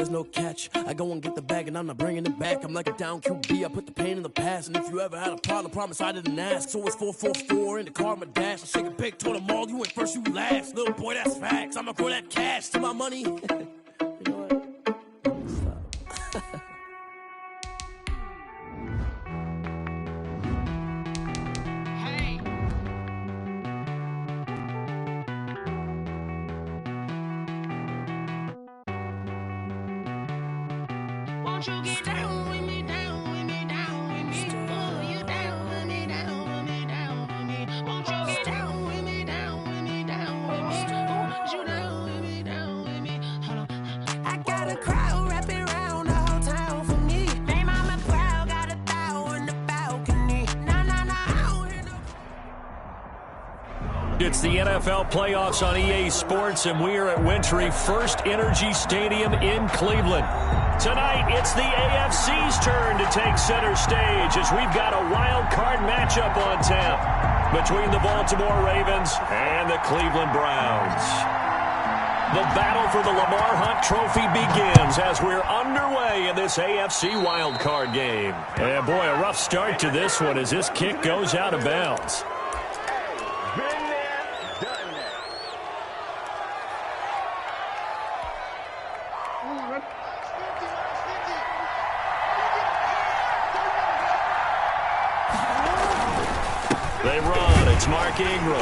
there's no catch. I go and get the bag and I'm not bringing it back. I'm like a down QB, I put the pain in the past. And if you ever had a problem, promise I didn't ask. So it's 444 in the car, my dash. I shake a big, told them all, you went first, you last. Little boy, that's facts. I'ma throw that cash to my money. You know what? Stop. Won't you get down with me, down with me, down with me? Oh, you down with me, down with me, down with me. Won't you get down with me, down with me, down with me? Oh, you down with me, down with me? Hold on. I got a crowd wrapping around the whole town for me. They mama proud, got a thou in the balcony. Nah, nah, nah, I don't hear no. It's the NFL playoffs on EA Sports, and we are at Wintry First Energy Stadium in Cleveland. Tonight, it's the AFC's turn to take center stage as we've got a wild card matchup on tap between the Baltimore Ravens and the Cleveland Browns. The battle for the Lamar Hunt Trophy begins as we're underway in this AFC wild card game. And boy, a rough start to this one as this kick goes out of bounds. They run. It's Mark Ingram.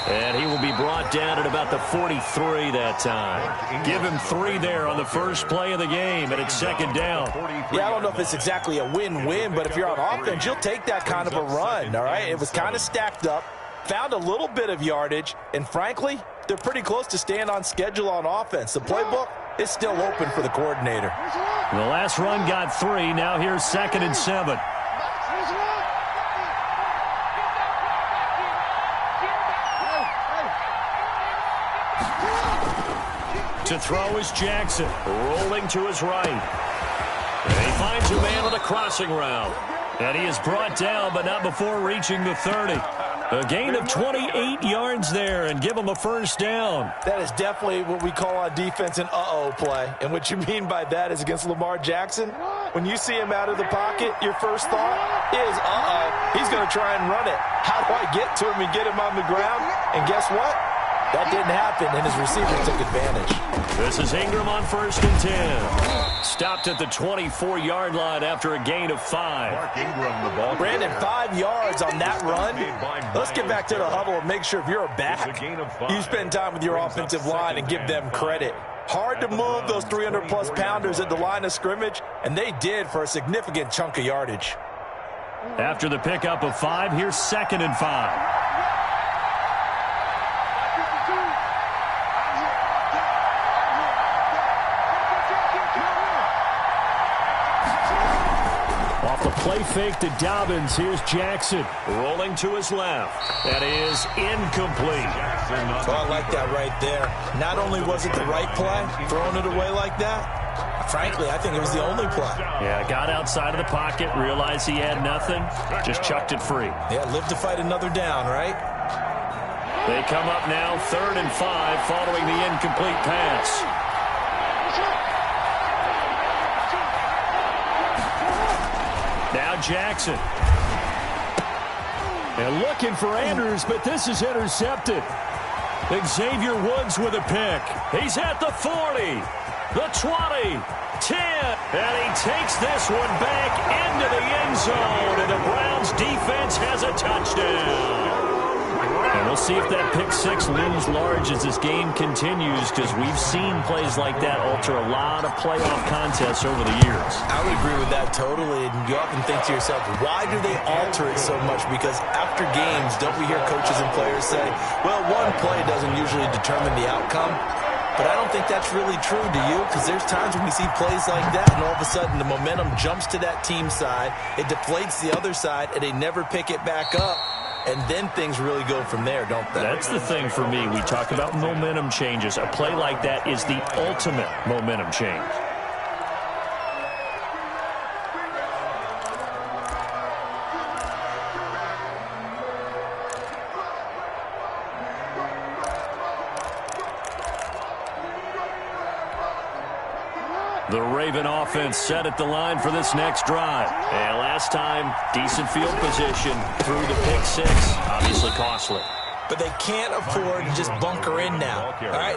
And he will be brought down at about the 43 that time. Give him 3 there on the first play of the game, and it's second down. Yeah, I don't know if it's exactly a win-win, but if you're on offense, you'll take that kind of a run, all right? It was kind of stacked up, found a little bit of yardage, and frankly, they're pretty close to staying on schedule on offense. The playbook is still open for the coordinator. The last run got 3. Now here's 2nd and 7. To throw is Jackson, rolling to his right. And he finds a man on the crossing route. And he is brought down, but not before reaching the 30. A gain of 28 yards there, and give him a first down. That is definitely what we call on defense an uh-oh play. And what you mean by that is against Lamar Jackson, when you see him out of the pocket, your first thought is, uh-oh, he's going to try and run it. How do I get to him and get him on the ground? And guess what? That didn't happen, and his receiver took advantage. This is Ingram on 1st and 10. Stopped at the 24-yard line after a gain of 5. Mark Ingram, the ball. Brandon, 5 yards on that run. Let's get back to the huddle and make sure if you're a back, you spend time with your offensive line and give them credit. Hard to move those 300-plus pounders at the line of scrimmage, and they did for a significant chunk of yardage. After the pickup of 5, here's 2nd and 5. Off the play fake to Dobbins, here's Jackson. Rolling to his left. That is incomplete. So I like that right there. Not only was it the right play, throwing it away like that, frankly, I think it was the only play. Yeah, got outside of the pocket, realized he had nothing, just chucked it free. Yeah, live to fight another down, right? They come up now 3rd and 5 following the incomplete pass. Now Jackson. And looking for Andrews, but this is intercepted. Xavier Woods with a pick. He's at the 40, the 20, 10, and he takes this one back into the end zone, and the Browns defense has a touchdown. And we'll see if that pick 6 looms large as this game continues, because we've seen plays like that alter a lot of playoff contests over the years. I would agree with that totally. And you often think to yourself, why do they alter it so much? Because after games, don't we hear coaches and players say, well, one play doesn't usually determine the outcome? But I don't think that's really true, do you? Because there's times when we see plays like that, and all of a sudden the momentum jumps to that team side, it deflates the other side, and they never pick it back up. And then things really go from there, don't they? That's the thing for me. We talk about momentum changes. A play like that is the ultimate momentum change. The Raven offense set at the line for this next drive. And last time, decent field position through the pick six. Obviously costly. But they can't afford to just bunker in now. All right,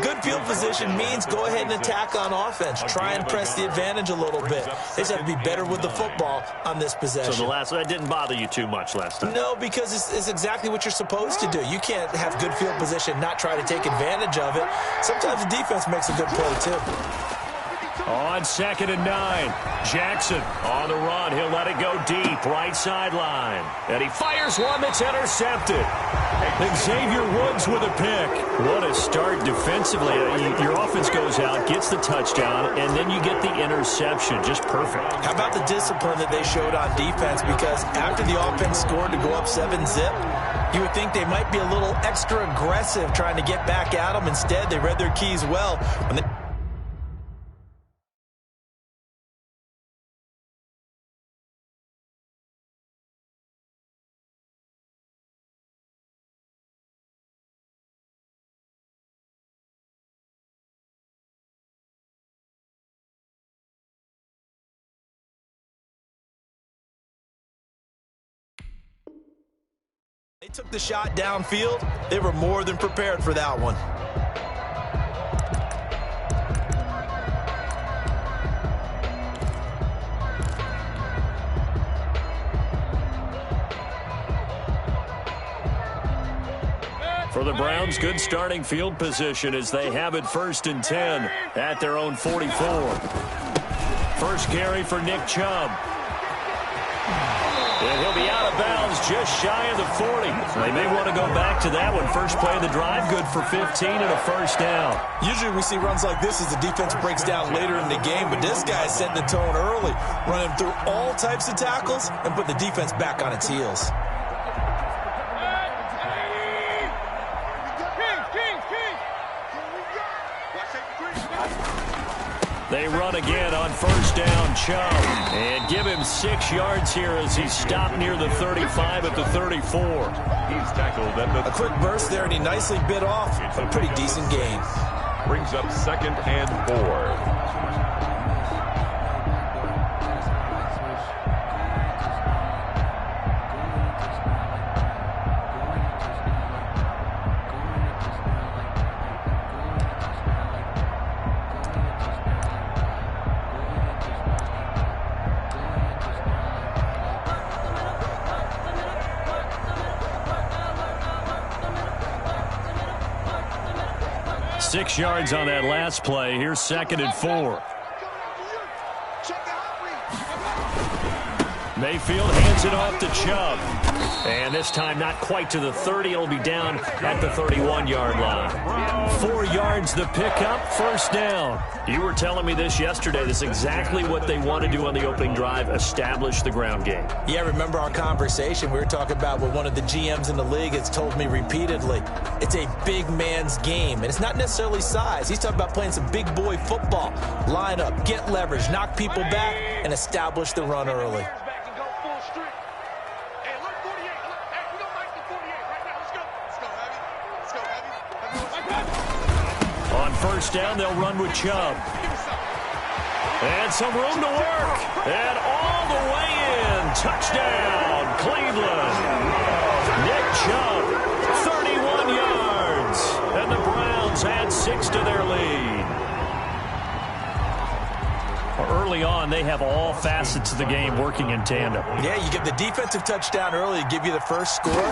good field position means go ahead and attack on offense. Try and press the advantage a little bit. They just have to be better with the football on this possession. So that didn't bother you too much last time? No, because it's exactly what you're supposed to do. You can't have good field position, not try to take advantage of it. Sometimes the defense makes a good play, too. On 2nd and 9, Jackson on the run. He'll let it go deep, right sideline. And he fires one that's intercepted. Xavier Woods with a pick. What a start defensively. Your offense goes out, gets the touchdown, and then you get the interception. Just perfect. How about the discipline that they showed on defense? Because after the offense scored to go up 7-zip, you would think they might be a little extra aggressive trying to get back at them. Instead, they read their keys well. When they took the shot downfield, they were more than prepared for that one. For the Browns, good starting field position as they have it 1st and 10 at their own 44. First carry for Nick Chubb. And he'll be out of bounds just shy of the 40. They may want to go back to that one. First play of the drive, good for 15 and a first down. Usually we see runs like this as the defense breaks down later in the game, but this guy is setting the tone early, running through all types of tackles and putting the defense back on its heels. They run again on 1st down, Chubb. And give him 6 yards here as he's stopped near the 35 at the 34. He's tackled at a quick burst there, and he nicely bit off a pretty decent gain. Brings up 2nd and 4. Six yards on that last play. Here's 2nd and 4. Mayfield hands it off to Chubb. And this time not quite to the 30. It'll be down at the 31-yard line. 4 yards the pickup, 1st down. You were telling me this yesterday. This is exactly what they want to do on the opening drive, establish the ground game. Yeah, remember our conversation. We were talking about what one of the GMs in the league has told me repeatedly. It's a big man's game, and it's not necessarily size. He's talking about playing some big boy football. Line up, get leverage, knock people back, and establish the run early. On 1st down, they'll run with Chubb. And some room to work. And all the way in. Touchdown, Cleveland. Nick Chubb, 31 yards. And the Browns add 6 to their lead. Early on, they have all facets of the game working in tandem. Yeah, you get the defensive touchdown early, give you the first score,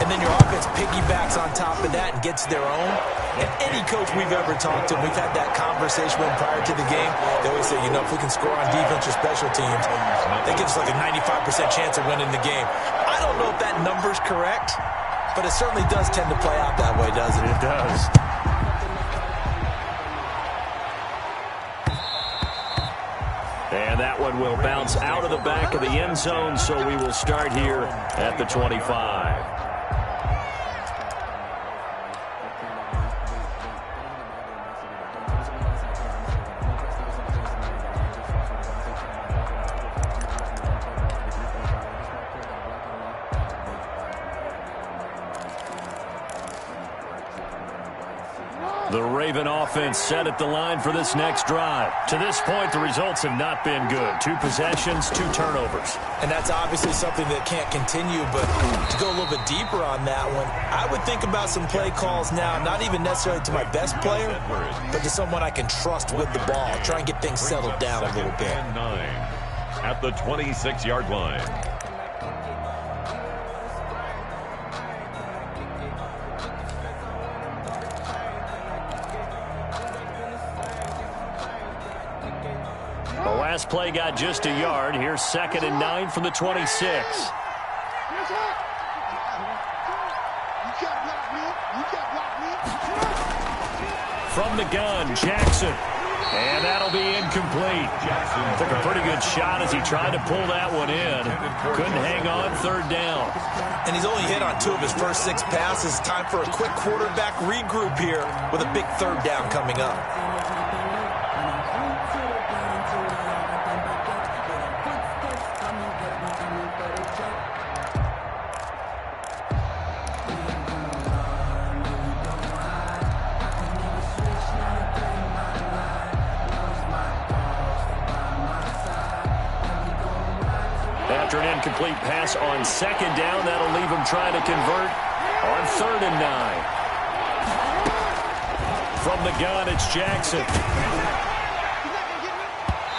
and then your offense piggybacks on top of that and gets their own. And any coach we've ever talked to, we've had that conversation with prior to the game, they always say, you know, if we can score on defense or special teams, that gives us like a 95% chance of winning the game. I don't know if that number's correct, but it certainly does tend to play out that way, doesn't it? It does. And that one will bounce out of the back of the end zone, so we will start here at the 25. The Raven offense set at the line for this next drive. To this point, the results have not been good. 2 possessions, 2 turnovers. And that's obviously something that can't continue, but to go a little bit deeper on that one, I would think about some play calls now, not even necessarily to my best player, but to someone I can trust with the ball. Try and get things settled down a little bit. 9 at the 26-yard line. The last play got just a yard. Here's 2nd and 9 from the 26. From the gun, Jackson. And that'll be incomplete. Took a pretty good shot as he tried to pull that one in. Couldn't hang on, 3rd down. And he's only hit on 2 of his first 6 passes. Time for a quick quarterback regroup here with a big 3rd down coming up. After an incomplete pass on 2nd down, that'll leave him trying to convert on 3rd and 9. From the gun, it's Jackson.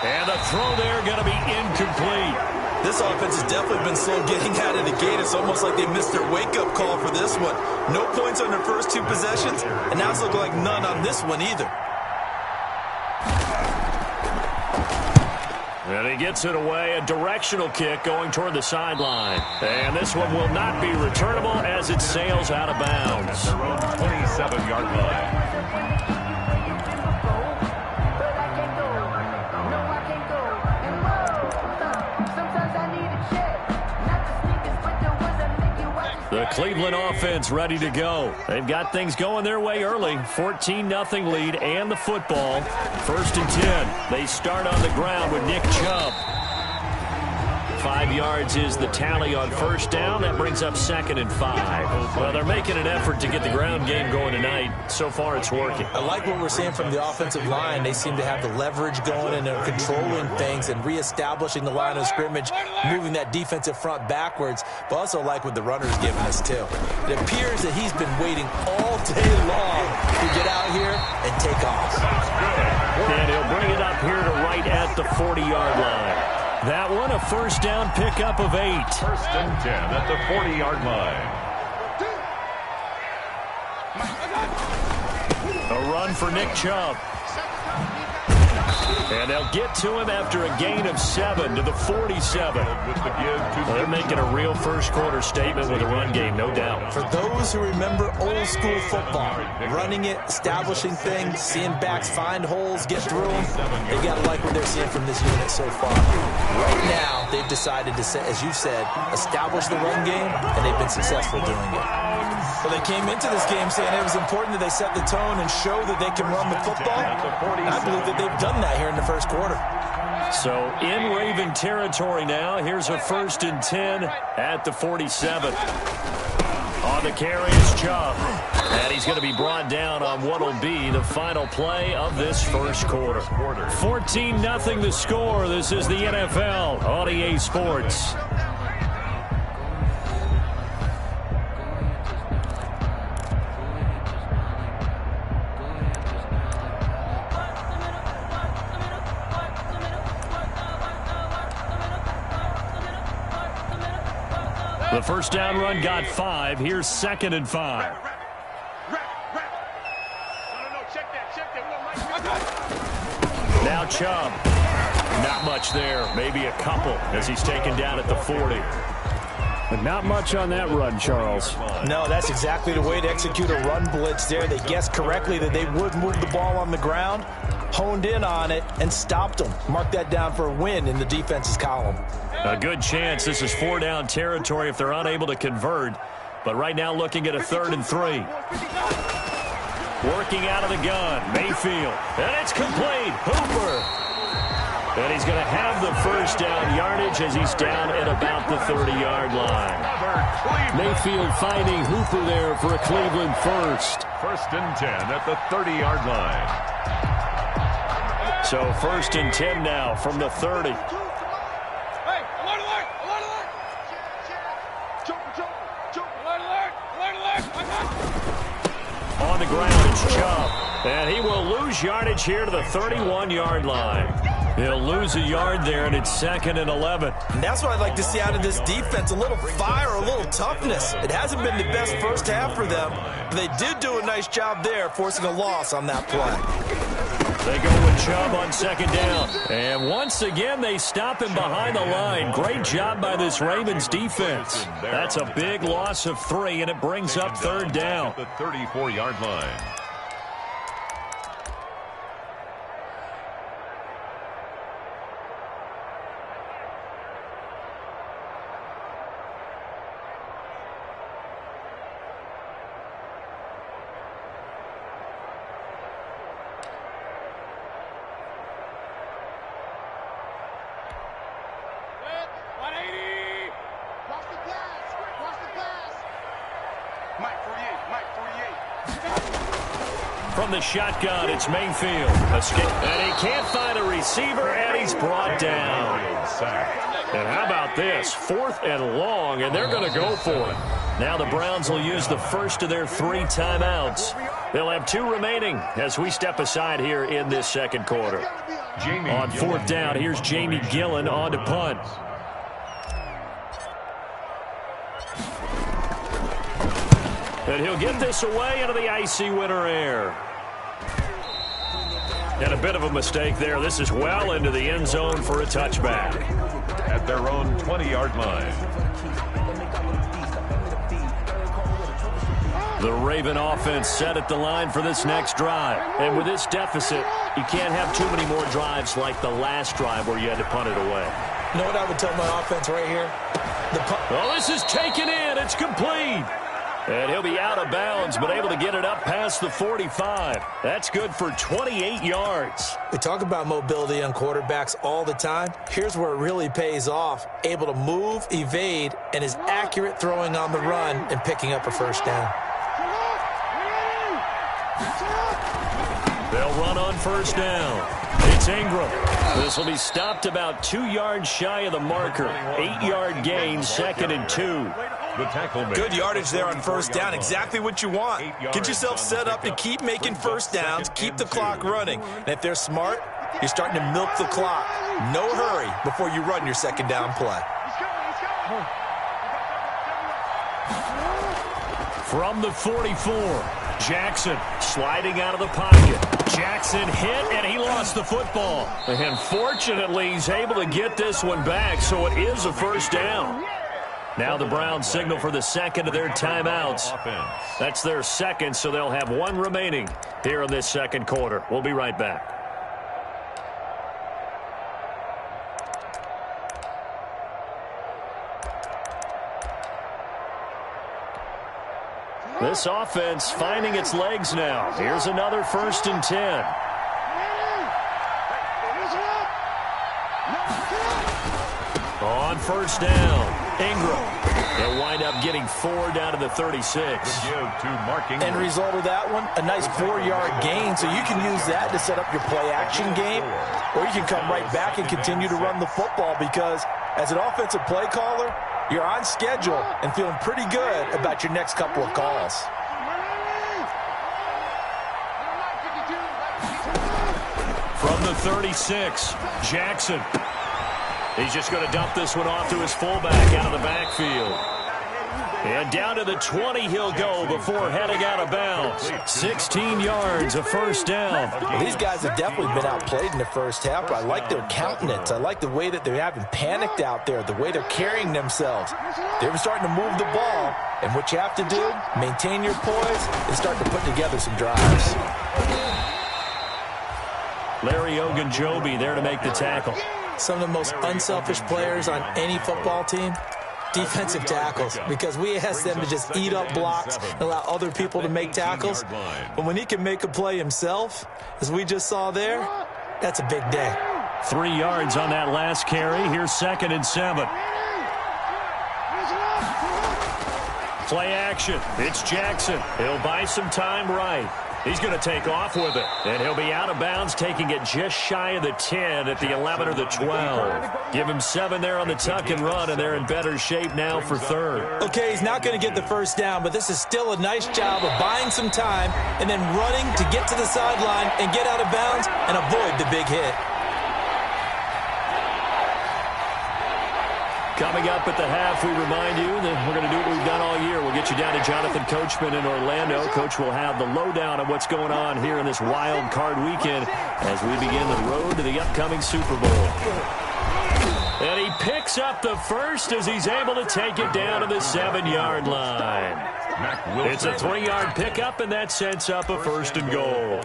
And the throw there going to be incomplete. This offense has definitely been slow getting out of the gate. It's almost like they missed their wake-up call for this one. No points on their first 2 possessions, and now it's looking like none on this one either. And he gets it away, a directional kick going toward the sideline. And this one will not be returnable as it sails out of bounds. Their own 27-yard line. The Cleveland offense ready to go. They've got things going their way early. 14-0 lead and the football. 1st and 10. They start on the ground with Nick Chubb. 5 yards is the tally on 1st down. That brings up 2nd and 5. Well, they're making an effort to get the ground game going tonight. So far, it's working. I like what we're seeing from the offensive line. They seem to have the leverage going and they're controlling things and reestablishing the line of scrimmage, moving that defensive front backwards, but also like what the runner's giving us, too. It appears that he's been waiting all day long to get out here and take off. And he'll bring it up here to right at the 40-yard line. That one, a 1st down pickup of 8. 1st and 10 at the 40-yard line. A run for Nick Chubb. And they'll get to him after a gain of 7 to the 47. They're making a real first-quarter statement with a run game, no doubt. For those who remember old-school football, running it, establishing things, seeing backs find holes, get through them, they got to like what they're seeing from this unit so far. Right now, they've decided to, as you said, establish the run game, and they've been successful doing it. Well, they came into this game saying it was important that they set the tone and show that they can run the football. And I believe that they've done that here in the first quarter. So in Raven territory now. Here's a 1st and 10 at the 47. On the carry is Chubb. And he's going to be brought down on what will be the final play of this first quarter. 14-0 the score. This is the NFL on EA Sports. The 1st down run got 5. Here's 2nd and 5. Now Chubb. Not much there. Maybe a couple as he's taken down at the 40. But not much on that run, Charles. No, that's exactly the way to execute a run blitz there. They guessed correctly that they would move the ball on the ground, honed in on it, and stopped them. Mark that down for a win in the defense's column. A good chance this is 4-down territory if they're unable to convert. But right now looking at a 3rd and 3. Working out of the gun, Mayfield. And it's complete. Hooper. And he's going to have the first down yardage as he's down at about the 30-yard line. Mayfield finding Hooper there for a Cleveland first. 1st and 10 at the 30-yard line. So 1st and 10 now from the 30. On the ground, it's Chubb. And he will lose yardage here to the 31-yard line. He'll lose a yard there, and it's 2nd and 11. And that's what I'd like to see out of this defense, a little fire, a little toughness. It hasn't been the best first half for them, but they did do a nice job there, forcing a loss on that play. They go with Chubb on 2nd down. And once again, they stop him behind the line. Great job by this Ravens defense. That's a big loss of 3, and it brings up 3rd down. At the 34-yard line. From the shotgun, it's Mayfield. And he can't find a receiver, and he's brought down. And how about this? 4th and long, and they're going to go for it. Now the Browns will use the first of their 3 timeouts. They'll have 2 remaining as we step aside here in this 2nd quarter. On 4th down, here's Jamie Gillen on to punt. And he'll get this away into the icy winter air. And a bit of a mistake there. This is well into the end zone for a touchback. At their own 20-yard line. The Raven offense set at the line for this next drive. And with this deficit, you can't have too many more drives like the last drive where you had to punt it away. You know what I would tell my offense right here? Well, this is taken in. It's complete. And he'll be out of bounds, but able to get it up past the 45. That's good for 28 yards. We talk about mobility on quarterbacks all the time. Here's where it really pays off. Able to move, evade, and is accurate throwing on the run and picking up a first down. They'll run on 1st down. It's Ingram. This will be stopped about 2 yards shy of the marker. 8-yard gain, 2nd and 2. Good yardage there on 1st down. Exactly what you want. Get yourself set up to keep making first downs, keep the clock running. And if they're smart, you're starting to milk the clock. No hurry before you run your 2nd down play. From the 44, Jackson sliding out of the pocket. Jackson hit, and he lost the football. And fortunately, he's able to get this one back, so it is a first down. Now the Browns signal for the 2nd of their timeouts. That's their 2nd, so they'll have 1 remaining here in this 2nd quarter. We'll be right back. This offense finding its legs now. Here's another 1st and 10. On 1st down. Ingram. They'll wind up getting 4 down to the 36. End result of that one, a nice 4-yard gain, so you can use that to set up your play-action game, or you can come right back and continue to run the football because as an offensive play caller, you're on schedule and feeling pretty good about your next couple of calls. From the 36, Jackson. He's just going to dump this one off to his fullback out of the backfield. And down to the 20 he'll go before heading out of bounds. 16 yards, a first down. Well, these guys have definitely been outplayed in the first half, but I like their countenance. I like the way that they're having panicked out there, the way they're carrying themselves. They're starting to move the ball, and what you have to do, maintain your poise and start to put together some drives. Larry Ogunjobi there to make the tackle. Some of the most unselfish players on any football team, defensive tackles, because we ask them to just eat up blocks and allow other people to make tackles. But when he can make a play himself, as we just saw there, that's a big day. 3 yards on that last carry. Here's 2nd and 7. Play action. It's Jackson. He'll buy some time right. He's going to take off with it. And he'll be out of bounds, taking it just shy of the 10 at the 11 or the 12. Give him 7 there on the tuck and run, and they're in better shape now for 3rd. Okay, he's not going to get the first down, but this is still a nice job of buying some time and then running to get to the sideline and get out of bounds and avoid the big hit. Coming up at the half, we remind you that we're going to do what we've done all year. We'll get you down to Jonathan Coachman in Orlando. Coach will have the lowdown of what's going on here in this wild card weekend as we begin the road to the upcoming Super Bowl. And he picks up the first as he's able to take it down to the 7-yard line. It's a 3-yard pickup, and that sets up a 1st and goal.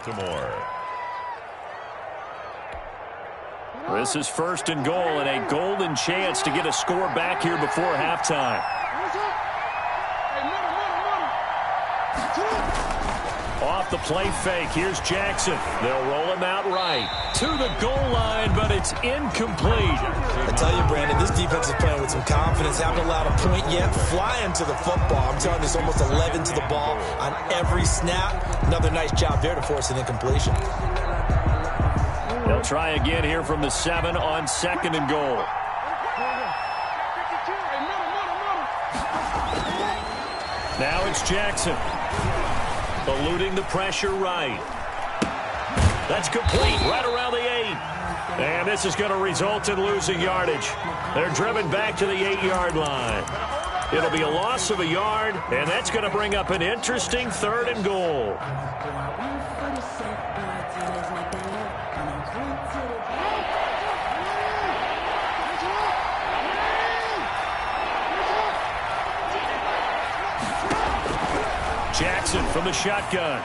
This is 1st and goal and a golden chance to get a score back here before halftime. Off the play fake, here's Jackson. They'll roll him out right to the goal line, but it's incomplete. I tell you, Brandon, this defense is playing with some confidence. Haven't allowed a point yet. Flying to the football. I'm telling you, it's almost 11 to the ball on every snap. Another nice job there to force an incompletion. They'll try again here from the 7 on 2nd and goal. Now it's Jackson. Eluding the pressure right. That's complete right around the 8. And this is going to result in losing yardage. They're driven back to the 8-yard line. It'll be a loss of a yard, and that's going to bring up an interesting 3rd and goal. Jackson from the shotgun.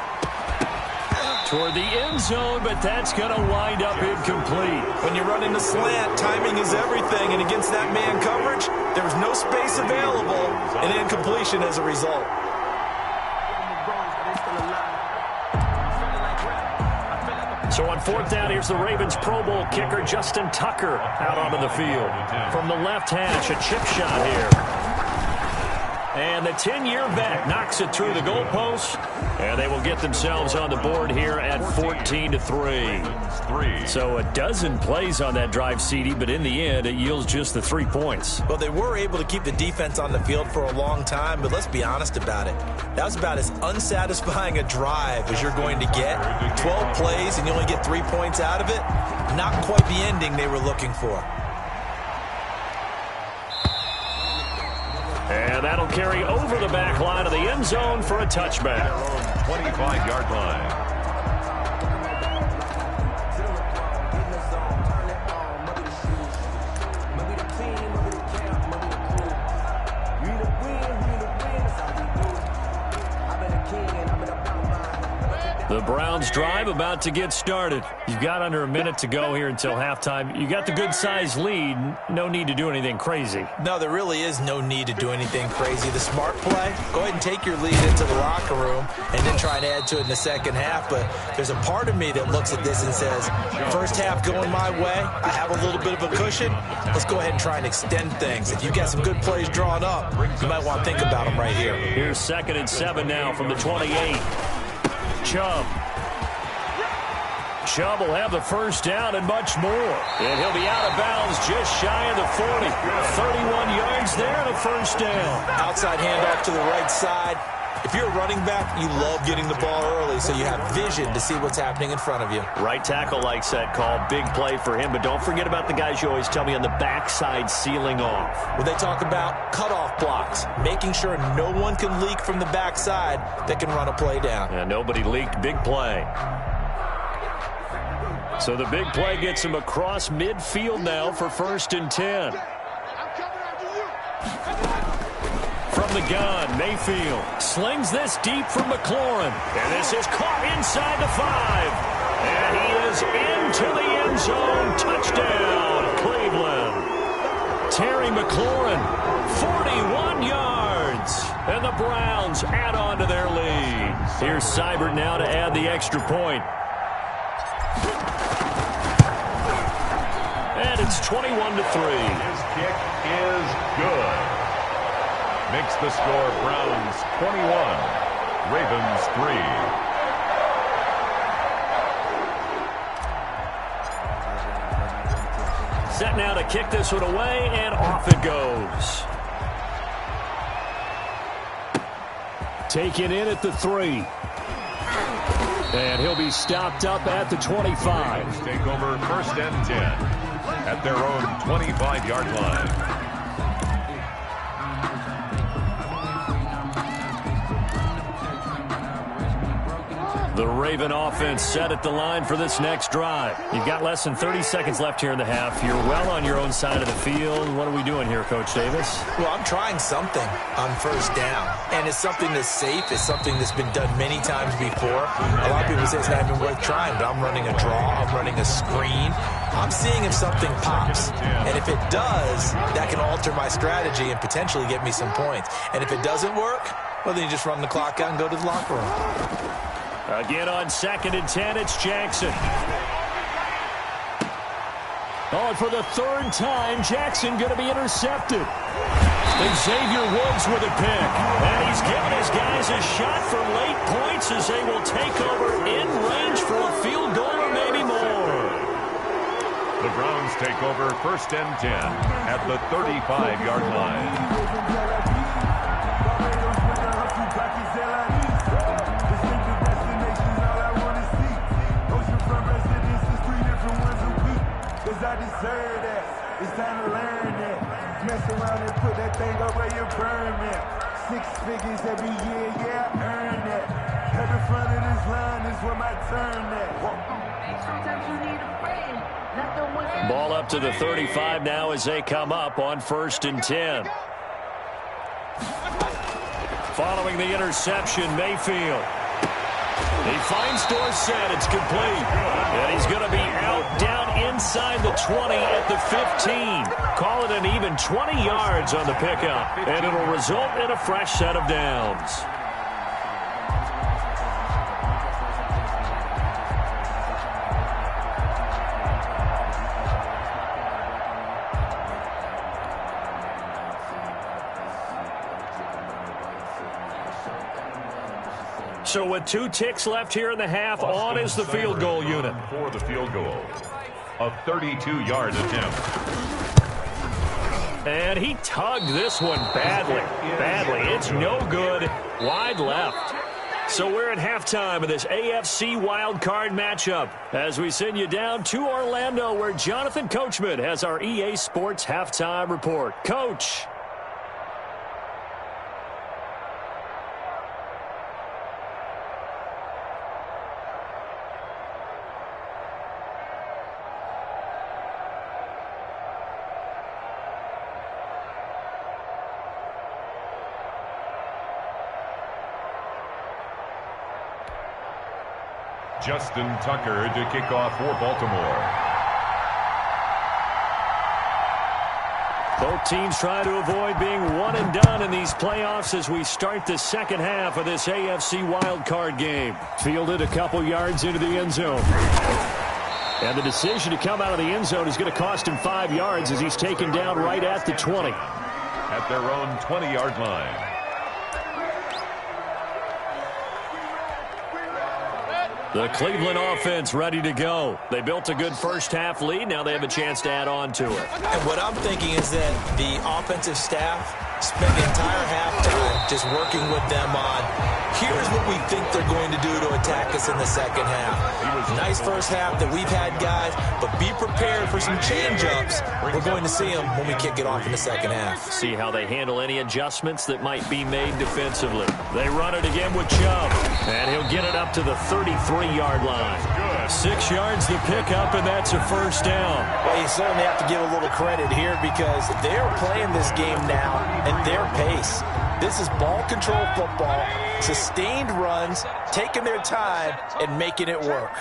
Toward the end zone, but that's going to wind up incomplete. When you run into slant, timing is everything, and against that man coverage, there was no space available, and incompletion as a result. So on 4th down, here's the Ravens Pro Bowl kicker, Justin Tucker, out onto the field. From the left hash, a chip shot here. And the 10-year vet knocks it through the goalpost, and they will get themselves on the board here at 14-3. So a dozen plays on that drive, CD, but in the end, it yields just the 3 points. Well, they were able to keep the defense on the field for a long time, but let's be honest about it. That was about as unsatisfying a drive as you're going to get. 12 plays, and you only get 3 points out of it. Not quite the ending they were looking for. And that'll carry over the back line of the end zone for a touchback. 25-yard line. The Browns drive about to get started. You've got under a minute to go here until halftime. You got the good-sized lead. No need to do anything crazy. No, there really is no need to do anything crazy. The smart play, go ahead and take your lead into the locker room and then try and add to it in the second half. But there's a part of me that looks at this and says, first half going my way, I have a little bit of a cushion. Let's go ahead and try and extend things. If you've got some good plays drawn up, you might want to think about them right here. Here's 2nd and 7 now from the 28. Chubb will have the first down and much more. And he'll be out of bounds just shy of the 40. 31 yards there and a first down. Outside handoff to the right side. If you're a running back, you love getting the ball early, so you have vision to see what's happening in front of you. Right tackle likes that call. Big play for him, but don't forget about the guys you always tell me on the backside sealing off. When they talk about cutoff blocks, making sure no one can leak from the backside that can run a play down. And nobody leaked. Big play. So the big play gets him across midfield now for 1st and 10. From the gun, Mayfield slings this deep from McLaurin. And this is caught inside the 5. And he is into the end zone. Touchdown, Cleveland. Terry McLaurin, 41 yards. And the Browns add on to their lead. Here's Seibert now to add the extra point. It's 21-3. His kick is good. Makes the score Browns 21, Ravens 3. Set now to kick this one away, and off it goes. Taken in at the 3. And he'll be stopped up at the 25. Take over 1st and 10 at their own 25-yard line. The Raven offense set at the line for this next drive. You've got less than 30 seconds left here in the half. You're well on your own side of the field. What are we doing here, Coach Davis? Well, I'm trying something on 1st down, and it's something that's safe. It's something that's been done many times before. A lot of people say it's not even worth trying, but I'm running a draw. I'm running a screen. I'm seeing if something pops, and if it does, that can alter my strategy and potentially get me some points. And if it doesn't work, well, then you just run the clock out and go to the locker room. Again on 2nd and 10, it's Jackson. Oh, and for the 3rd time, Jackson going to be intercepted. Xavier Woods with a pick. And he's giving his guys a shot for late points as they will take over in range for a field goal or maybe more. The Browns take over 1st and 10 at the 35-yard line. I deserve that. It's time to learn that. Mess around and put that thing up where you burn that. 6 figures every year, yeah, I earn that. At the front of this line is where my turn at. Sometimes you need a friend, not the one. Ball up to the 35 now as they come up on 1st and 10. Following the interception, Mayfield. He finds Dorsett. It's complete. And he's going to be out down inside the 20 at the 15. Call it an even 20 yards on the pickup. And it'll result in a fresh set of downs. So with 2 ticks left here in the half, on is the field goal unit. For the field goal, a 32-yard attempt. And he tugged this one badly. It's no good. Wide left. So we're at halftime of this AFC wildcard matchup as we send you down to Orlando where Jonathan Coachman has our EA Sports halftime report. Coach. Justin Tucker to kick off for Baltimore. Both teams try to avoid being one and done in these playoffs as we start the second half of this AFC wildcard game. Fielded a couple yards into the end zone. And the decision to come out of the end zone is going to cost him 5 yards as he's taken down right at the 20. At their own 20-yard line. The Cleveland offense ready to go. They built a good first half lead. Now they have a chance to add on to it. And what I'm thinking is that the offensive staff spent the entire halftime just working with them on, here's what we think they're going to do to attack us in the second half. Nice first half that we've had, guys, but be prepared for some change-ups. We're going to see them when we kick it off in the second half. See how they handle any adjustments that might be made defensively. They run it again with Chubb, and he'll get it up to the 33-yard line. 6 yards the pickup, and that's a first down. Well, you certainly have to give a little credit here because they're playing this game now at their pace. This is ball control football, sustained runs, taking their time, and making it work.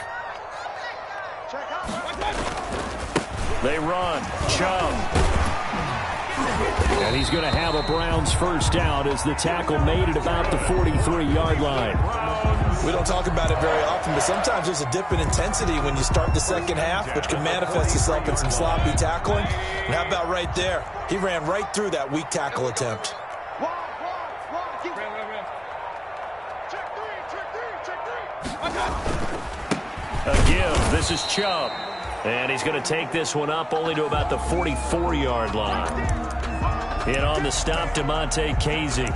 They run. Chubb. And he's going to have a Browns first down as the tackle made at about the 43-yard line. We don't talk about it very often, but sometimes there's a dip in intensity when you start the second half, which can manifest itself in some sloppy tackling. And how about right there? He ran right through that weak tackle attempt. A give. This is Chubb. And he's going to take this one up only to about the 44-yard line. In on the stop, DeMonte Casey.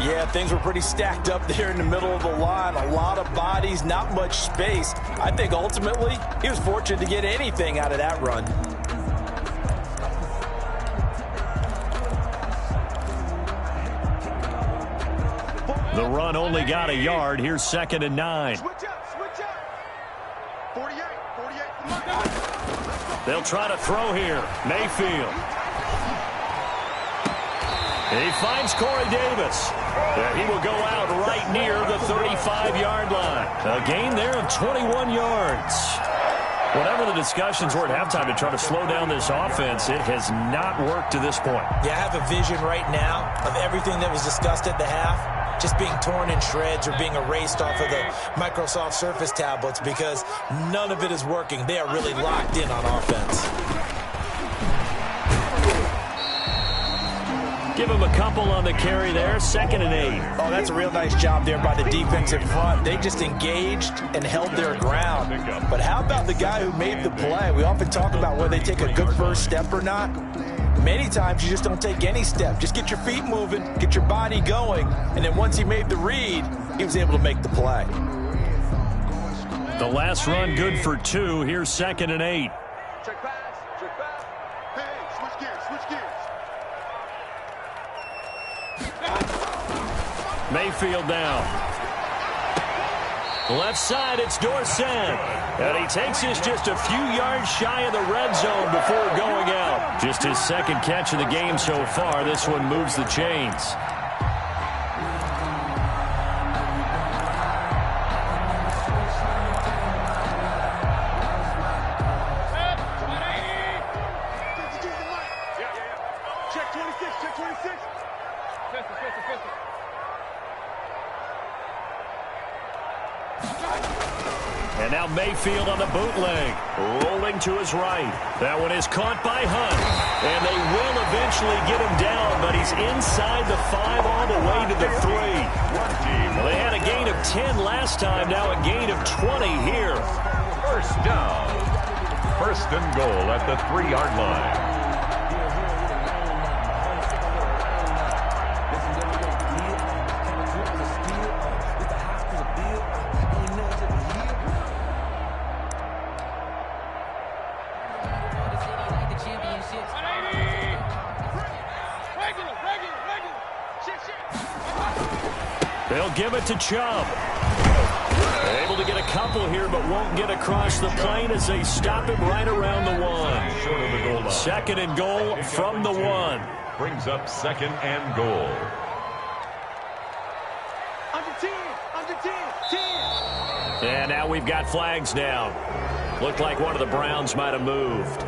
Yeah, things were pretty stacked up there in the middle of the line. A lot of bodies, not much space. I think ultimately he was fortunate to get anything out of that run. The run only got a yard. Here's 2nd and 9. Switch up. 48. They'll try to throw here. Mayfield. He finds Corey Davis. He will go out right near the 35-yard line. A gain there of 21 yards. Whatever the discussions were at halftime to try to slow down this offense, it has not worked to this point. Yeah, I have a vision right now of everything that was discussed at the half just being torn in shreds or being erased off of the Microsoft Surface tablets because none of it is working. They are really locked in on offense. Give him a couple on the carry there. 2nd and 8. Oh, that's a real nice job there by the defensive front. They just engaged and held their ground. But how about the guy who made the play? We often talk about whether they take a good first step or not. Many times you just don't take any step. Just get your feet moving, get your body going, and then once he made the read, he was able to make the play. The last run good for 2. Here's 2nd and 8. Check pass. Hey, switch gears. Mayfield down. Left side, it's Dorsett. And he takes this just a few yards shy of the red zone before going out. Just his 2nd catch of the game so far. This one moves the chains. Check 26. And now Mayfield on the bootleg. Rolling to his right. That one is caught by Hunt. And they will eventually get him down, but he's inside the 5 all the way to the 3. Well, they had a gain of 10 last time, now a gain of 20 here. First down. 1st and goal at the 3-yard line. They'll give it to Chubb. They're able to get a couple here, but won't get across the plane as they stop him right around the 1. Short of the goal line. 2nd and goal from the 1. Brings up 2nd and goal. Under 10. And now we've got flags down. Looked like one of the Browns might have moved.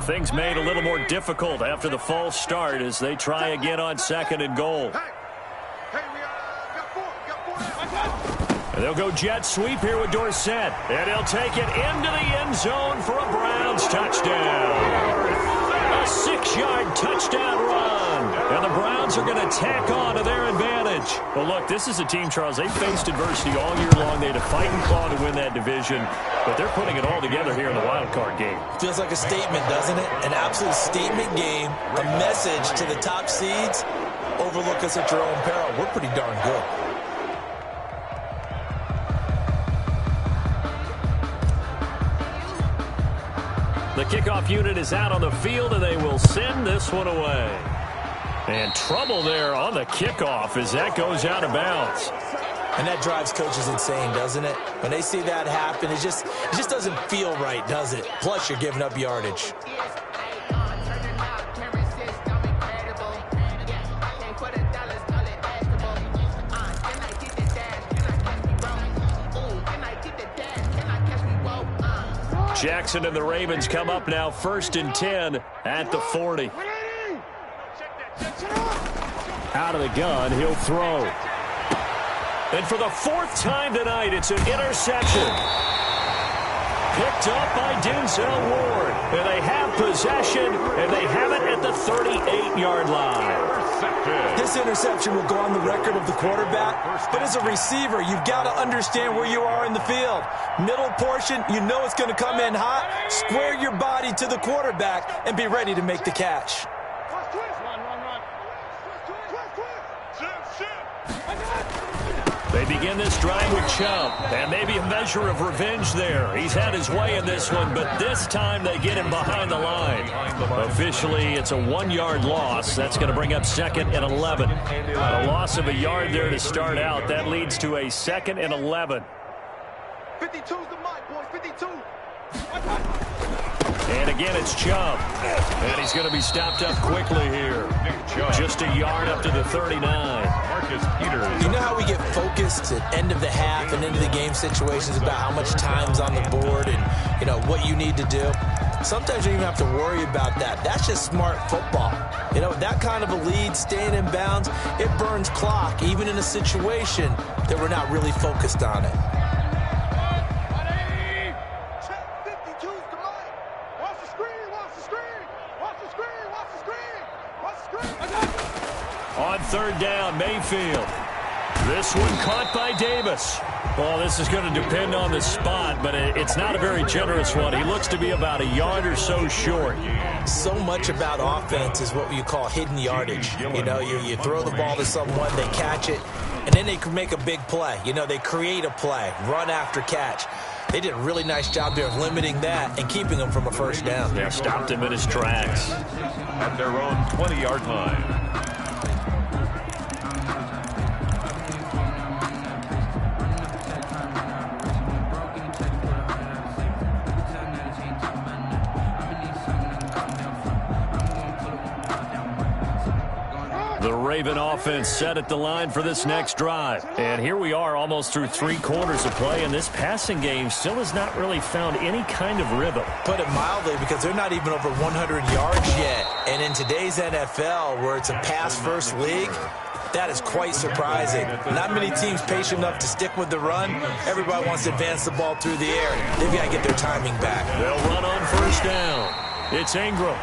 Things made a little more difficult after the false start as they try again on 2nd and goal. And they'll go jet sweep here with Dorsett. And he'll take it into the end zone for a Browns touchdown. A 6-yard touchdown run. And the Browns are going to tack on to their advantage. Well, look, this is a team, Charles, they faced adversity all year long. They had to fight and claw to win that division. But they're putting it all together here in the wild card game. Feels like a statement, doesn't it? An absolute statement game. A message to the top seeds. Overlook us at your own peril. We're pretty darn good. The kickoff unit is out on the field, and they will send this one away. And trouble there on the kickoff as that goes out of bounds. And that drives coaches insane, doesn't it? When they see that happen, it just doesn't feel right, does it? Plus, you're giving up yardage. Jackson and the Ravens come up now 1st and 10 at the 40. Out of the gun, he'll throw. And for the 4th time tonight, it's an interception. Picked up by Denzel Ward. And they have possession, and they have it at the 38-yard line. This interception will go on the record of the quarterback, but as a receiver, you've got to understand where you are in the field. Middle portion, you know it's going to come in hot. Square your body to the quarterback and be ready to make the catch. They begin this drive with Chubb, and maybe a measure of revenge there. He's had his way in this one, but this time they get him behind the line. Officially, it's a 1-yard loss. That's going to bring up 2nd and 11. A loss of a yard there to start out. That leads to a 2nd and 11. 52's the mic, boys. 52. And again, it's Chubb. And he's going to be stopped up quickly here. Just a yard up to the 39. You know how we get focused at end of the half and into the game situations about how much time's on the board and, you know, what you need to do? Sometimes you don't even have to worry about that. That's just smart football. You know, that kind of a lead, staying in bounds, it burns clock, even in a situation that we're not really focused on it. On 3rd down, Mayfield. This one caught by Davis. Well, this is going to depend on the spot, but it's not a very generous one. He looks to be about a yard or so short. So much about offense is what you call hidden yardage. You know, you throw the ball to someone, they catch it, and then they can make a big play. You know, they create a play, run after catch. They did a really nice job there of limiting that and keeping him from a 1st down. They stopped him in his tracks. At their own 20-yard line. The Raven offense set at the line for this next drive. And here we are almost through 3 quarters of play, and this passing game still has not really found any kind of rhythm. Put it mildly, because they're not even over 100 yards yet. And in today's NFL, where it's a pass-first league, that is quite surprising. Not many teams patient enough to stick with the run. Everybody wants to advance the ball through the air. They've got to get their timing back. They'll run on 1st down. It's Ingram.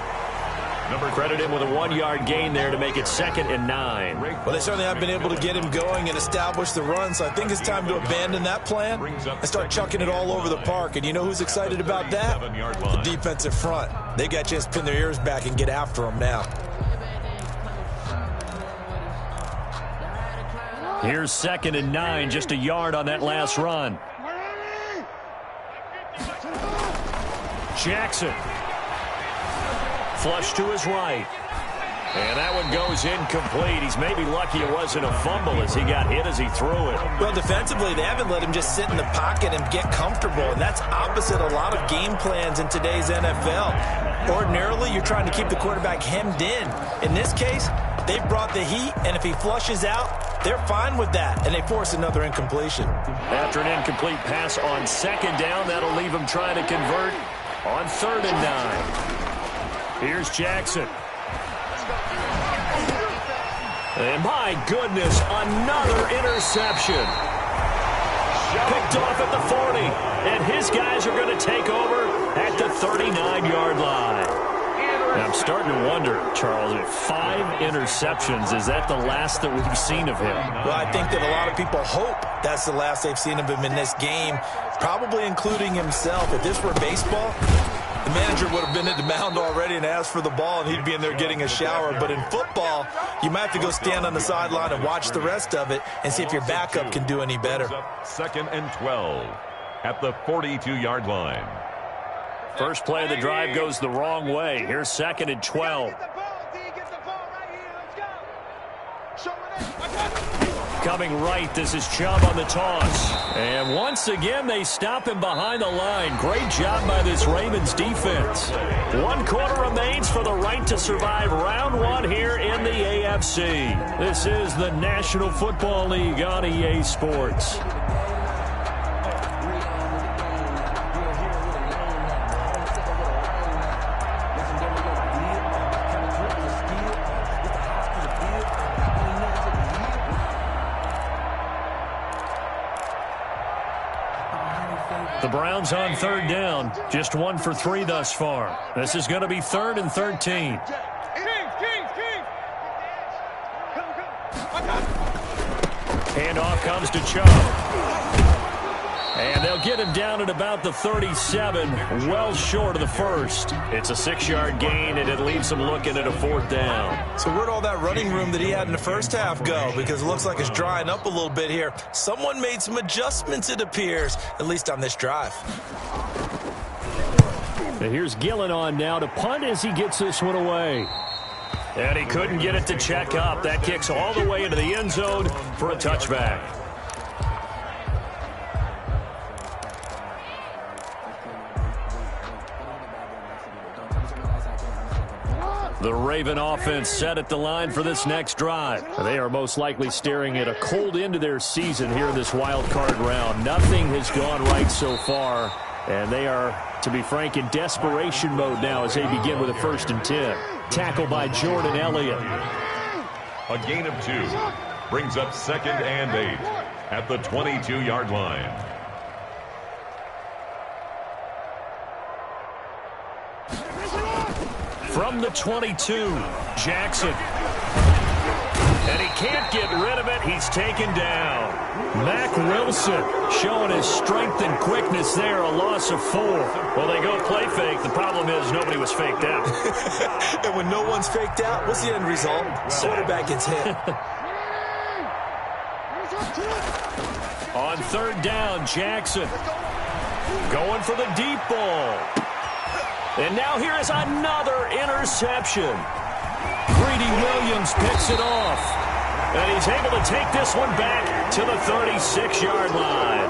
Credit him with a 1-yard gain there to make it 2nd and 9. Well, they certainly have been able to get him going and establish the run, so I think it's time to abandon that plan and start chucking it all over the park. And you know who's excited about that? The defensive front. They got a chance to pin their ears back and get after him now. Here's 2nd and 9, just a yard on that last run. Jackson. Flush to his right. And that one goes incomplete. He's maybe lucky it wasn't a fumble as he got hit as he threw it. Well, defensively, they haven't let him just sit in the pocket and get comfortable, and that's opposite a lot of game plans in today's NFL. Ordinarily, you're trying to keep the quarterback hemmed in. In this case, they brought the heat, and if he flushes out, they're fine with that, and they force another incompletion. After an incomplete pass on 2nd down, that'll leave him trying to convert on 3rd and 9. Here's Jackson. And my goodness, another interception. Picked off at the 40. And his guys are going to take over at the 39-yard line. Now, I'm starting to wonder, Charles, if 5 interceptions, is that the last that we've seen of him? Well, I think that a lot of people hope that's the last they've seen of him in this game, probably including himself. If this were baseball, the manager would have been at the mound already and asked for the ball, and he'd be in there getting a shower. But in football, you might have to go stand on the sideline and watch the rest of it and see if your backup can do any better. 2nd and 12 at the 42-yard line. First play of the drive goes the wrong way. Here's 2nd and 12. coming right. This is Chubb on the toss. And once again, they stop him behind the line. Great job by this Ravens defense. 1 quarter remains for the right to survive round 1 here in the AFC. This is the National Football League on EA Sports. The Browns on 3rd down. Just 1 for 3 thus far. This is going to be 3rd and 13. Handoff comes to Chubb. And they'll get him down at about the 37, well short of the first. It's a 6-yard gain, and it leaves him looking at a 4th down. So where'd all that running room that he had in the first half go? Because it looks like it's drying up a little bit here. Someone made some adjustments, it appears, at least on this drive. And here's Gillen on now to punt as he gets this one away. And he couldn't get it to check up. That kicks all the way into the end zone for a touchback. The Raven offense set at the line for this next drive. They are most likely staring at a cold end to their season here in this wild card round. Nothing has gone right so far, and they are, to be frank, in desperation mode now as they begin with a 1st and 10. Tackle by Jordan Elliott. A gain of 2 brings up 2nd and 8 at the 22-yard line. From the 22, Jackson. And he can't get rid of it. He's taken down. Mack Wilson showing his strength and quickness there, a loss of 4. Well, they go play fake. The problem is nobody was faked out. And when no one's faked out, what's the end result? Quarterback gets hit. On 3rd down, Jackson going for the deep ball. And now here is another interception. Greedy Williams picks it off. And he's able to take this one back to the 36-yard line.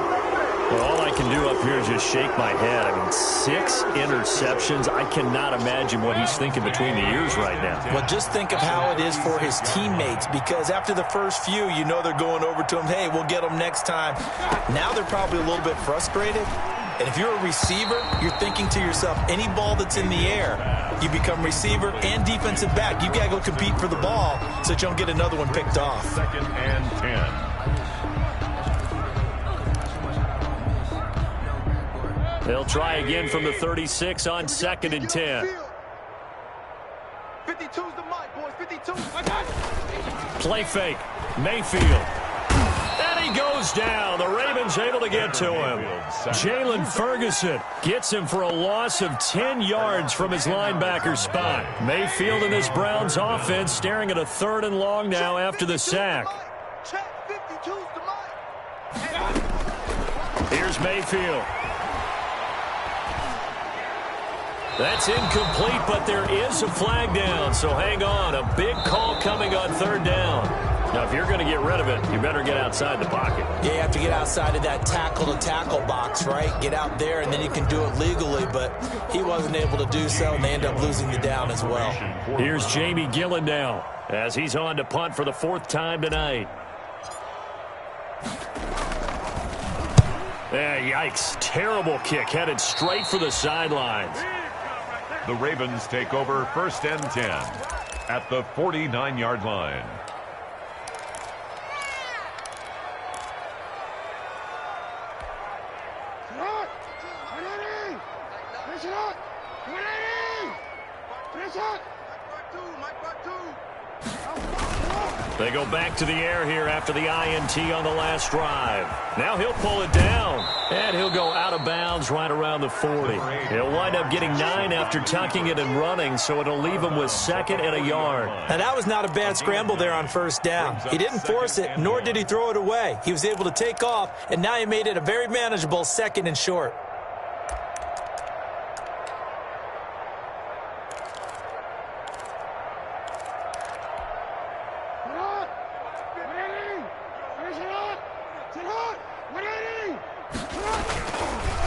Well, all I can do up here is just shake my head. I mean, 6 interceptions. I cannot imagine what he's thinking between the ears right now. Well, just think of how it is for his teammates, because after the first few, you know they're going over to him, hey, we'll get them next time. Now they're probably a little bit frustrated. And if you're a receiver, you're thinking to yourself, any ball that's in the air, you become receiver and defensive back. You got to go compete for the ball so that you don't get another one picked off. 2nd and 10. They'll try again from the 36 on 2nd and 10. 52's the mic, boys. 52. Play fake. Mayfield. And he goes down. The Ravens able to get to him. Jalen Ferguson gets him for a loss of 10 yards from his linebacker spot. Mayfield and this Browns offense staring at a 3rd and long now after the sack. Here's Mayfield. That's incomplete, but there is a flag down, so hang on. A big call coming on 3rd down. Now, if you're going to get rid of it, you better get outside the pocket. Yeah, you have to get outside of that tackle-to-tackle box, right? Get out there, and then you can do it legally, but he wasn't able to do so, and they end up losing the down as well. Here's Jamie Gillen now as he's on to punt for the 4th time tonight. Yikes. Terrible kick headed straight for the sidelines. The Ravens take over 1st and 10 at the 49-yard line. They go back to the air here after the INT on the last drive. Now he'll pull it down, and he'll go out of bounds right around the 40. He'll wind up getting 9 after tucking it and running, so it'll leave him with 2nd and a yard. And that was not a bad scramble there on 1st down. He didn't force it, nor did he throw it away. He was able to take off, and now he made it a very manageable 2nd and short.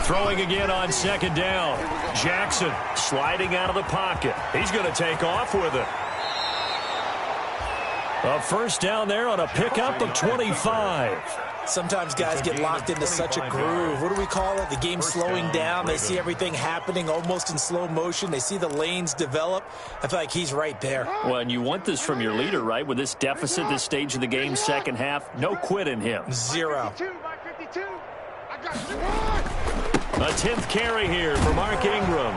Throwing again on second down. Jackson sliding out of the pocket. He's going to take off with it. A first down there on a pickup of 25. Sometimes guys get locked into such a groove. What do we call it? The game slowing down. They see everything happening almost in slow motion. They see the lanes develop. I feel like he's right there. Well, and you want this from your leader, right? With this deficit, this stage of the game, second half, no quit in him. 0. A 10th carry here for Mark Ingram.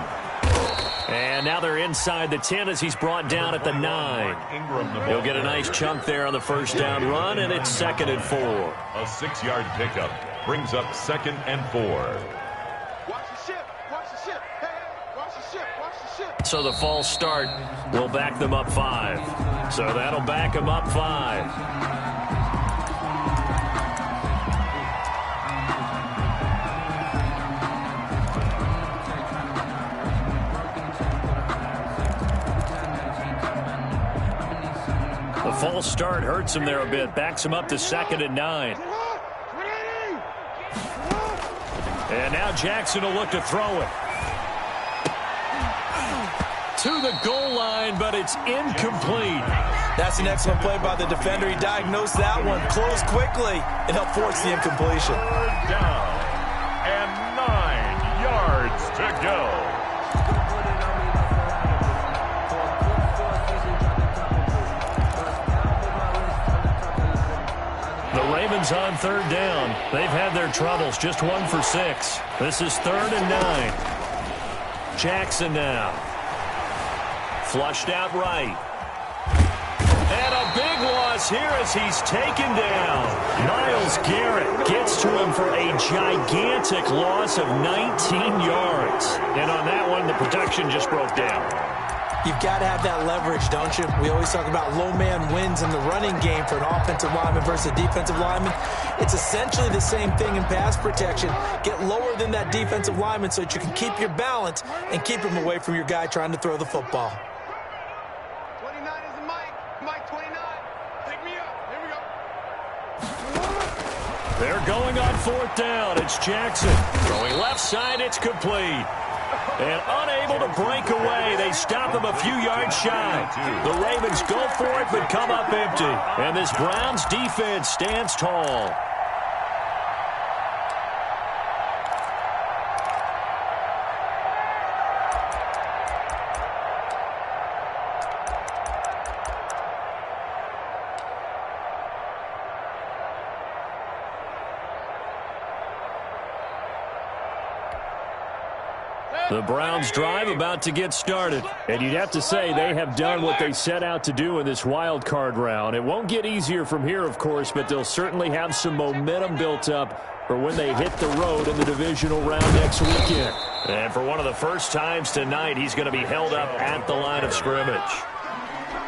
And now they're inside the 10 as he's brought down at the 9. He'll get a nice chunk there on the first down run, and it's 2nd and 4. A 6-yard pickup brings up 2nd and 4. Watch the ship. Watch the ship. Hey, watch the ship. Watch the ship. So the false start will back them up 5. So that'll back them up 5. The false start hurts him there a bit. Backs him up to 2nd and 9. And now Jackson will look to throw it. To the goal line, but it's incomplete. That's an excellent play by the defender. He diagnosed that one, closed quickly, and helped force the incompletion. 3rd down and 9 yards to go. The Ravens on 3rd down. They've had their troubles, just 1 for 6. This is 3rd and 9. Jackson now. Flushed out right. And a big loss here as he's taken down. Myles Garrett gets to him for a gigantic loss of 19 yards. And on that one, the protection just broke down. You've got to have that leverage, don't you? We always talk about low man wins in the running game for an offensive lineman versus a defensive lineman. It's essentially the same thing in pass protection. Get lower than that defensive lineman so that you can keep your balance and keep him away from your guy trying to throw the football. 29 is the Mike. Mike 29. Pick me up. Here we go. They're going on 4th down. It's Jackson. Throwing left side, it's complete. And unable to break away, they stop him a few yards shy. The Ravens go for it, but come up empty. And this Browns defense stands tall. The Browns drive about to get started. And you'd have to say they have done what they set out to do in this wild card round. It won't get easier from here, of course, but they'll certainly have some momentum built up for when they hit the road in the divisional round next weekend. And for one of the first times tonight, he's going to be held up at the line of scrimmage.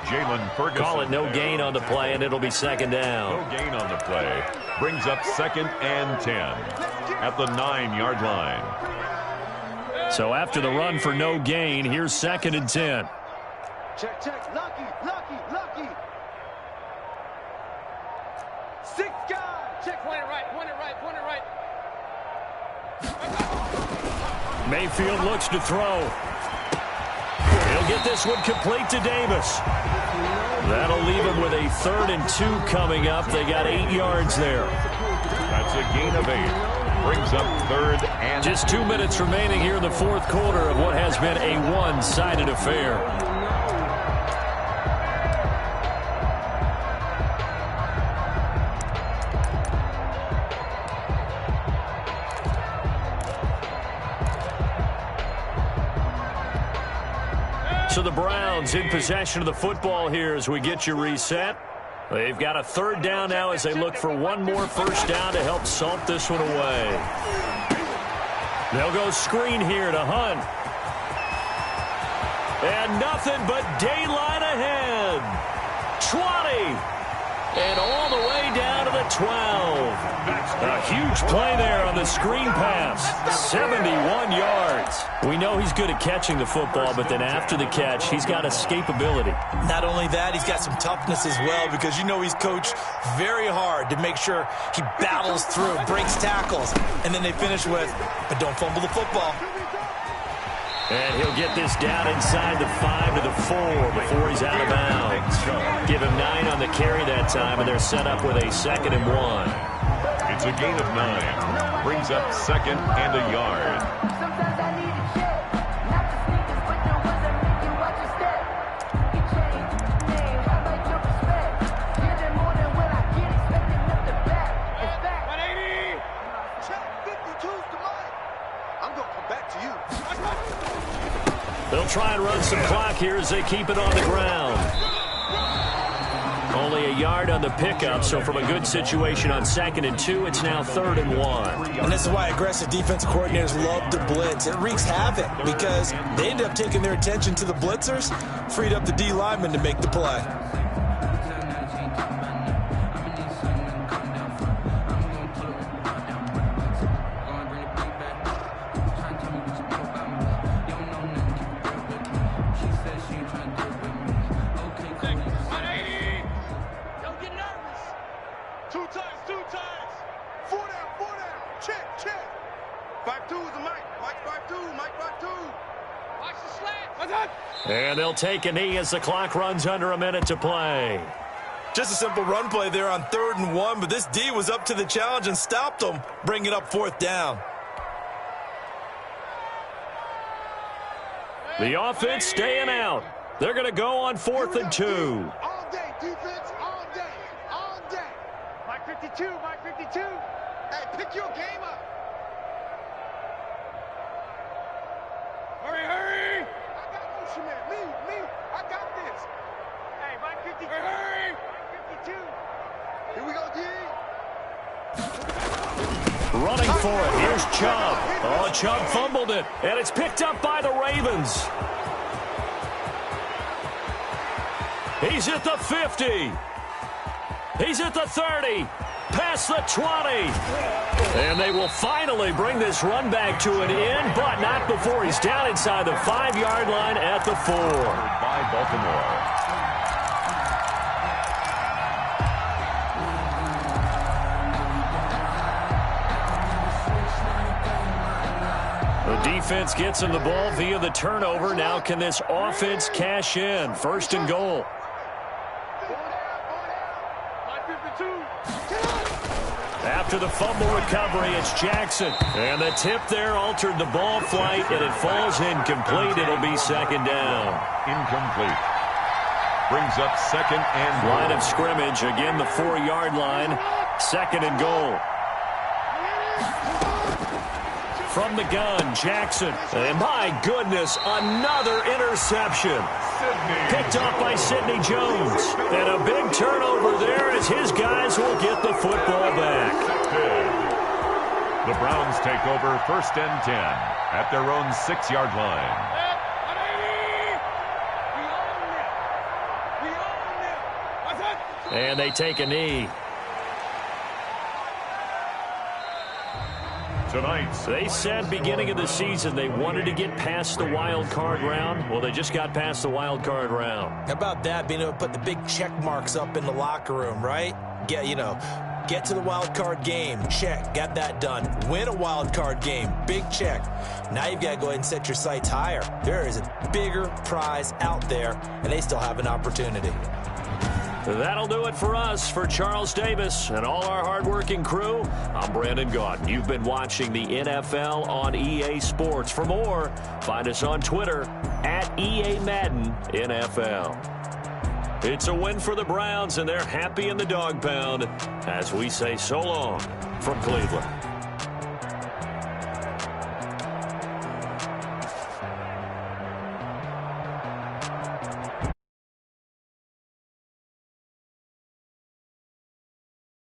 Jalen Ferguson. Call it no gain on the play, and it'll be 2nd down. No gain on the play. Brings up 2nd and 10 at the 9-yard line. So after the run for no gain, here's 2nd and 10. Check, check. Lucky, lucky, lucky. 6 guys. Check, point it right, point it right, point it right. Mayfield looks to throw. He'll get this one complete to Davis. That'll leave him with a 3rd and 2 coming up. They got 8 yards there. That's a gain of 8. Brings up 3rd and... Just 2 minutes remaining here in the 4th quarter of what has been a one-sided affair. So the Browns in possession of the football here as we get you reset. They've got a 3rd down now as they look for one more first down to help salt this one away. They'll go screen here to Hunt. And nothing but daylight ahead. 20. And all the way down to the 12. A huge play there on the screen pass. 71 yards. We know he's good at catching the football, but then after the catch, he's got escapability. Not only that, he's got some toughness as well, because you know he's coached very hard to make sure he battles through, breaks tackles, and then they finish with, but don't fumble the football. And he'll get this down inside the 5 to the 4 before he's out of bounds. Give him 9 on the carry that time, and they're set up with a 2nd and 1. It's a gain of 9. Brings up 2nd and a yard. Sometimes I need a check. Not the sneakers, but the ones that make you watch your step. You change your name, I like your respect. Get it more than what I get, expecting up the back. It's back. 180. Check 52's the mic. I'm going to come back to you. They'll try and run some clock here as they keep it on the ground. Only a yard on the pickup, so from a good situation on 2nd and 2, it's now 3rd and 1. And this is why aggressive defensive coordinators love to blitz. It wreaks havoc because they end up taking their attention to the blitzers, freed up the D lineman to make the play. And they'll take a knee as the clock runs under a minute to play. Just a simple run play there on 3rd and 1, but this D was up to the challenge and stopped them, bringing up 4th down. The offense staying out. They're going to go on 4th and 2. All day, defense, all day, all day. Mike 52, Mike 52. Hey, pick your game up. Hurry, hurry. I got motion man. Me, I got this. Hey, Mike 52. Hurry. Mike 52. Here we go, D. Running for it. Here's Chubb. Oh, Chubb fumbled it. And it's picked up by the Ravens. He's at the 50. He's at the 30. Past the 20. And they will finally bring this run back to an end, but not before he's down inside the 5-yard line at the 4. By Baltimore. The defense gets him the ball via the turnover. Now can this offense cash in? 1st and goal. After the fumble recovery, it's Jackson. And the tip there altered the ball flight, and it falls incomplete. It'll be 2nd down. Incomplete. Brings up 2nd and goal. Line of scrimmage, again the 4-yard line. 2nd and goal. From the gun, Jackson. And my goodness, another interception. Picked off by Sidney Jones. And a big turnover there as his guys will get the football back. The Browns take over 1st and 10 at their own 6-yard line. And they take a knee. Tonight, They said beginning of the season they wanted to get past the wild card round. Well, they just got past the wild card round. How about that, being able to put the big check marks up in the locker room, right? Get to the wild card game. Check. Got that done. Win a wild card game. Big check. Now you've got to go ahead and set your sights higher. There is a bigger prize out there, and they still have an opportunity. That'll do it for us. For Charles Davis and all our hardworking crew, I'm Brandon Gaudin. You've been watching the NFL on EA Sports. For more, find us on Twitter at EA Madden NFL. It's a win for the Browns, and they're happy in the dog pound as we say so long from Cleveland.